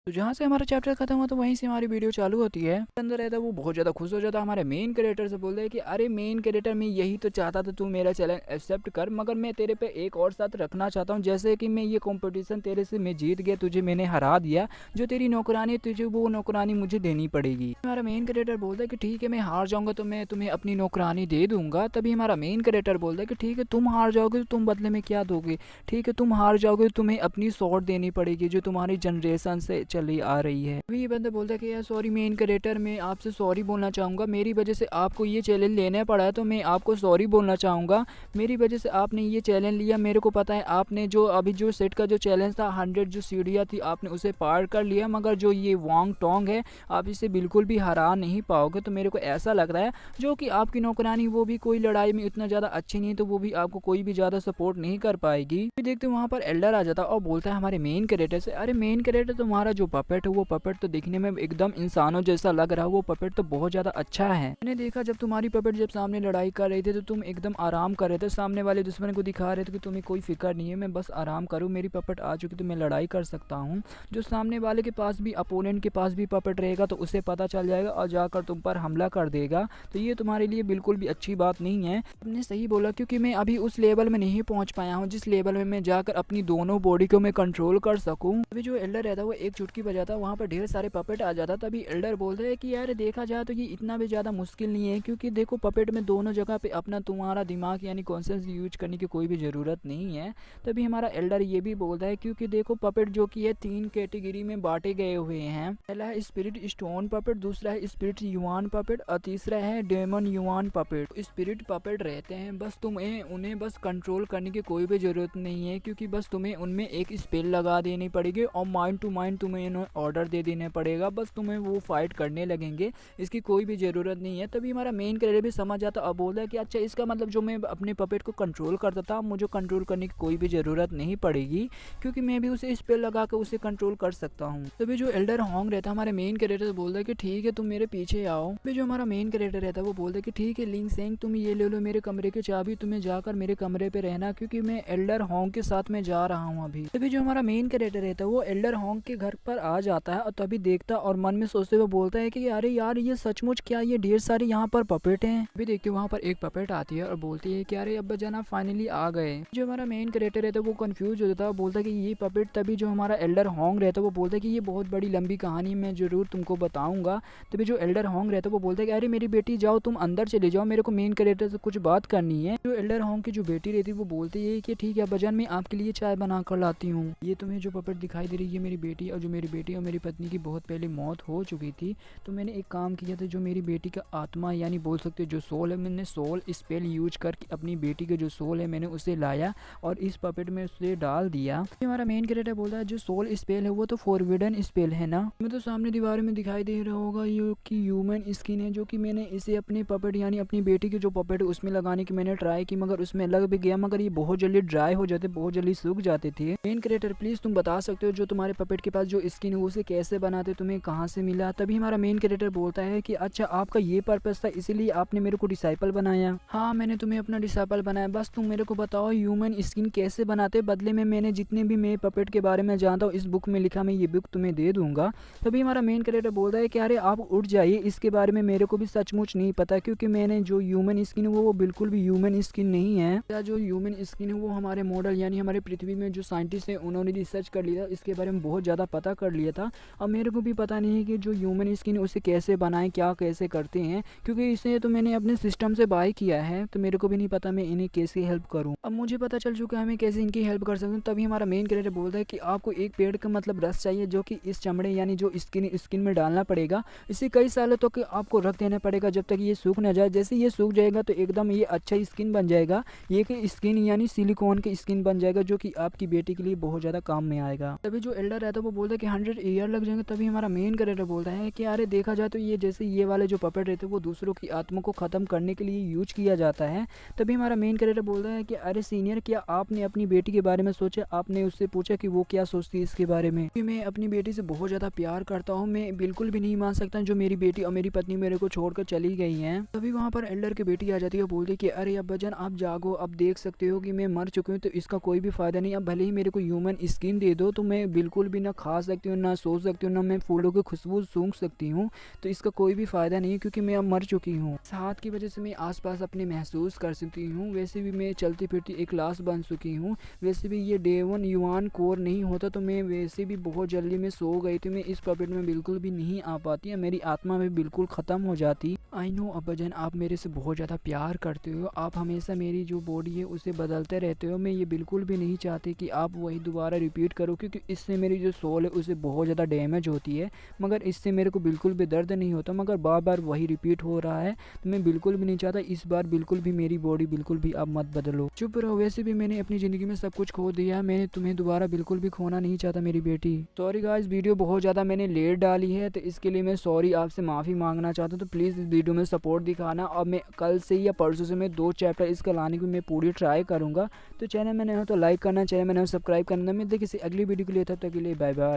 तो जहाँ से हमारा चैप्टर खत्म हुआ तो वहीं से हमारी वीडियो चालू होती है। अंदर रहता है वो बहुत ज़्यादा खुश हो जाता है, हमारे मेन कैरेक्टर से बोलता है कि अरे मेन कैरेक्टर, मैं यही तो चाहता था, तू मेरा चैलेंज एक्सेप्ट कर, मगर मैं तेरे पे एक और साथ रखना चाहता हूँ। जैसे कि मैं ये कंपटीशन तेरे से मैं जीत गया, तुझे मैंने हरा दिया, जो तेरी नौकरानी है तुझे वो नौकरानी मुझे देनी पड़ेगी। हमारा मेन कैरेक्टर बोलता है कि ठीक है, मैं हार जाऊंगा तो मैं तुम्हें अपनी नौकरानी दे दूंगा। तभी हमारा मेन कैरेक्टर बोलता है कि ठीक है, तुम हार जाओगे तो तुम बदले में क्या दोगे? ठीक है, तुम हार जाओगे तो तुम्हें अपनी स्वॉर्ड देनी पड़ेगी जो तुम्हारी जनरेशन से चली आ रही है। अभी ये बंदा बोलता है कि यार सॉरी मेन कैरेक्टर, मैं आपसे सॉरी बोलना चाहूँगा, मेरी वजह से आपको ये चैलेंज लेना पड़ा है, तो मैं आपको सॉरी बोलना चाहूँगा। मेरी वजह से आपने ये चैलेंज लिया, मेरे को पता है आपने जो अभी जो सेट का जो चैलेंज था 100 जो सीढ़ियाँ थी आपने उसे पार कर लिया, मगर जो ये वांग टोंग है आप इसे बिल्कुल भी हरा नहीं पाओगे। तो मेरे को ऐसा लग रहा है जो कि आपकी नौकरानी वो भी कोई लड़ाई में इतना ज़्यादा अच्छी नहीं है, तो वो भी आपको कोई भी ज़्यादा सपोर्ट नहीं कर पाएगी। फिर देखते वहाँ पर एल्डर आ जाता और बोलता है हमारे मेन कैरेक्टर से, अरे मेन कैरेक्टर तुम्हारा जो पपेट है वो पपेट तो दिखने में एकदम इंसानों जैसा लग रहा है, वो पपेट तो बहुत ज़्यादा अच्छा है। मैंने देखा जब तुम्हारी पपेट जब सामने लड़ाई कर रही थी तो तुम एकदम आराम कर रहे थे, सामने वाले दुश्मन को दिखा रहे थे कि तुम्हें कोई फिक्र नहीं है, मैं बस आराम करूँ, मेरी पपेट आ चुकी तो मैं लड़ाई कर सकता हूँ। जो सामने वाले के पास भी अपोनेंट के पास भी पपेट रहेगा तो उसे पता चल जाएगा और जाकर तुम पर हमला कर देगा। तो ये तुम्हारे लिए बिल्कुल भी अच्छी बात नहीं है। तुमने सही बोला, क्योंकि मैं अभी उस लेवल में नहीं पहुंच पाया हूँ जिस लेवल में मैं जाकर अपनी दोनों बॉडी को मैं कंट्रोल कर सकूं। अभी जो एल्डर रहता है वो एक चुटकी बजाता है, वहाँ पर ढेर सारे पपेट आ जाता। तभी एल्डर बोलता है कि यार देखा जाए तो ये इतना भी ज़्यादा मुश्किल नहीं है, क्योंकि देखो पपेट में दोनों जगह पे अपना तुम्हारा दिमाग यानी कॉन्सेंस यूज करने की कोई भी ज़रूरत नहीं है। तभी हमारा एल्डर ये भी बोलता है, क्योंकि देखो पपेट जो कि है 3 कैटेगरी में बांटे गए हुए हैं। पहला है स्पिरिट स्टोन पपेट, दूसरा है स्पिरिट युआन पपेट और तीसरा है demon Yuan puppet. Spirit puppet रहते हैं, बस तुम्हें उन्हें बस कंट्रोल करने की कोई भी ज़रूरत नहीं है, क्योंकि बस तुम्हें उनमें एक स्पेल लगा देनी पड़ेगी और माइंड टू माइंड तुम्हें इन्हें ऑर्डर दे देना पड़ेगा, बस तुम्हें वो फाइट करने लगेंगे, इसकी कोई भी ज़रूरत नहीं है। तभी हमारा मेन कैरेक्टर भी समझ जाता और बोलता है कि अच्छा इसका मतलब जो मैं अपने पपेट को कंट्रोल करता था मुझे कंट्रोल करने की कोई भी ज़रूरत नहीं पड़ेगी, क्योंकि मैं भी उसे स्पेल लगा कर उसे कंट्रोल कर सकता हूँ। तभी जो एल्डर होंग रहता है हमारे मेन कैरेक्टर से बोलता है कि ठीक है तुम मेरे पीछे आओ। फिर जो हमारा मेन कैरेक्टर रहता है वो बोलता है कि ठीक है लिंग सेंग, तुम ये ले लो मेरे कमरे की चाबी, तुम्हें जाकर मेरे कमरे पे रहना, क्योंकि मैं एल्डर होंग के साथ में जा रहा हूँ अभी। तभी जो हमारा मेन कैरेक्टर रहता है वो एल्डर होंग के घर पर आ जाता है और तभी देखता और मन में सोचते हुए बोलता है कि अरे यार ये सचमुच क्या ये ढेर सारे यहाँ पर पपेट हैं। अभी देखिए वहाँ पर एक पपेट आती है और बोलती है कि अरे अब्बा जान आप फाइनली आ गए। जो हमारा मेन कैरेक्टर रहता है वो कंफ्यूज हो जाता है, बोलता है कि ये पपेट। तभी जो हमारा एल्डर होंग रहता है वो बोलता है कि ये बहुत बड़ी लंबी कहानी मैं जरूर तुमको बताऊंगा। तभी जो एल्डर होंग रहता है वो बोलता है कि अरे मेरी बेटी जाओ तुम अंदर चले जाओ, मेरे को मेन कैरेक्टर से कुछ बात करनी है। जो एल्डर होंग की जो बेटी रहती है वो बोलती है कि ठीक है अब्बा जान मैं आपके लिए चाय बना कर लाती हूँ। ये तुम्हें जो पपेट दिखाई दे रही है मेरी बेटी, और जो मेरी बेटी और मेरी पत्नी की बहुत पहले मौत हो चुकी थी, तो मैंने एक काम किया था, जो मेरी बेटी का आत्मा यानी बोल सकते हो जो सोल है, मैंने सोल स्पेल यूज करके अपनी बेटी का जो सोल है मैंने उसे लाया और इस पपेट में उसे डाल दिया। हमारा मेन कैरेक्टर बोलता है जो सोल स्पेल है वो तो फॉरबिडन स्पेल है ना। मैं तो सामने दीवार में दिखाई दे रहा होगा ये कि ह्यूमन स्किन है, जो कि मैंने इसे अपने पपेट यानी अपनी बेटी की जो पपेट है उसमें लगाने की मैंने ट्राई की, मगर उसमें लग भी गया, मगर ये बहुत जल्दी ड्राई हो जाते, बहुत जल्दी सूख जाते थे। मेन कैरेक्टर प्लीज तुम बता सकते हो जो तुम्हारे पपेट के पास जो स्किन है उसे कैसे बनाते, तुम्हें कहाँ से मिला। तभी हमारा मेन कैरेक्टर बोलता है कि अच्छा आपका ये पर्पस था इसीलिए आपने मेरे को डिसाइपल बनाया। हाँ मैंने तुम्हें अपना डिसाइपल बनाया, बस तुम मेरे को बताओ ह्यूमन स्किन कैसे बनाते, बदले में मैंने जितने भी मैं पपेट के बारे में जानता हूँ इस बुक में लिखा, मैं ये बुक तुम्हें दे दूंगा। तभी हमारा मेन कैरेक्टर बोलता है कि अरे आप उठ जाइए, इसके बारे में मेरे को भी सचमुच नहीं पता, क्योंकि मैंने जो ह्यूमन स्किन है वो बिल्कुल भी ह्यूमन स्किन नहीं है। जो ह्यूमन स्किन है वो हमारे मॉडल यानी हमारे पृथ्वी में जो साइंटिस्ट है उन्होंने रिसर्च कर लिया, इसके बारे में बहुत ज़्यादा पता कर लिया था। अब मेरे को भी पता नहीं है कि जो ह्यूमन स्किन है उसे कैसे बनाएं, क्या कैसे करते हैं, क्योंकि इसे तो मैंने अपने सिस्टम से बाय किया है, तो मेरे को भी नहीं पता मैं इन्हें कैसे हेल्प करूं। अब मुझे पता चल चुका है मैं कैसे इनकी हेल्प कर सकता हूँ। तभी हमारा मेन कैरेक्टर बोलता है कि आपको एक पेड़ का मतलब रस चाहिए, जो कि इस चमड़े यानी जो स्किन में डालना पड़ेगा, इसे कई सालों तक तो आपको रख देना पड़ेगा जब तक ये सूख ना जाए। जैसे ये सूख जाएगा तो एकदम ये अच्छा स्किन बन जाएगा, ये कि स्किन यानी सिलिकॉन की स्किन बन जाएगा, जो कि आपकी बेटी के लिए बहुत ज़्यादा काम में आएगा। तभी जो एल्डर रहता है वो बोलता है कि 100 ईयर लग जाएंगे। तभी हमारा मेन कैरेक्टर बोलता है कि अरे देखा जाए तो ये जैसे ये वाले जो पपेट रहते हैं वो दूसरों की आत्मा को ख़त्म करने के लिए यूज किया जाता है। तभी हमारा मेन कैरेक्टर बोलता है कि अरे सीनियर क्या आपने अपनी बेटी के बारे में सोचा, आपने उससे पूछा कि वो क्या सोचती है इसके बारे में। कि मैं अपनी बेटी से बहुत ज़्यादा प्यार करता हूँ, मैं बिल्कुल भी नहीं मान सकता जो मेरी बेटी और मेरी पत्नी मेरे को छोड़कर चली गई हैं। तभी वहाँ पर एल्डर की बेटी आ जाती है, बोलती है कि अरे अब्बा जान आप जागो, अब देख सकते हो कि मैं मर चुकी हूँ, तो इसका कोई भी फायदा नहीं, अब भले ही मेरे को ह्यूमन स्किन दे दो तो मैं बिल्कुल भी ना खा सकती सकती हूँ, ना सो सकती हूँ, ना मैं फूलों की खुशबू सूंघ सकती हूँ। तो इसका कोई भी फ़ायदा नहीं है क्योंकि मैं अब मर चुकी हूँ। इस हाथ की वजह से मैं आस-पास अपने महसूस कर सकती हूँ। वैसे भी मैं चलती-फिरती एक लाश बन चुकी हूँ। वैसे भी ये डेवन युआन कोर नहीं होता तो मैं वैसे भी बहुत जल्दी में सो गई थी। मैं इस पॉकेट में बिल्कुल भी नहीं आ पाती, मेरी आत्मा भी बिल्कुल ख़त्म हो जाती। आई नो अब्बाजान, आप मेरे से बहुत ज़्यादा प्यार करते हो, आप हमेशा मेरी जो बॉडी है उसे बदलते रहते हो। मैं ये बिल्कुल भी नहीं चाहती कि आप वही दोबारा रिपीट करो क्योंकि इससे मेरी जो सोल है उसे बहुत ज़्यादा डैमेज होती है। मगर इससे मेरे को बिल्कुल भी दर्द नहीं होता, मगर बार बार वही रिपीट हो रहा है तो मैं बिल्कुल भी नहीं चाहता इस बार बिल्कुल भी मेरी बॉडी बिल्कुल भी आप मत बदलो। चुप रहो, वैसे भी मैंने अपनी ज़िंदगी में सब कुछ खो दिया है, मैंने तुम्हें दोबारा बिल्कुल भी खोना नहीं चाहता मेरी बेटी। सॉरी गाइस, वीडियो बहुत ज़्यादा मैंने लेट डाली है तो इसके लिए मैं सॉरी आपसे माफ़ी मांगना चाहता हूँ। तो प्लीज़ इस वीडियो में सपोर्ट दिखाना और मैं कल से या परसों से मैं 2 चैप्टर इसका लाने की मैं पूरी ट्राई करूँगा। तो चैनल में नए हो तो लाइक करना, चैनल में नए हो सब्सक्राइब करना। मिलते किसी अगली वीडियो के लिए, तब तक के लिए बाय बाय।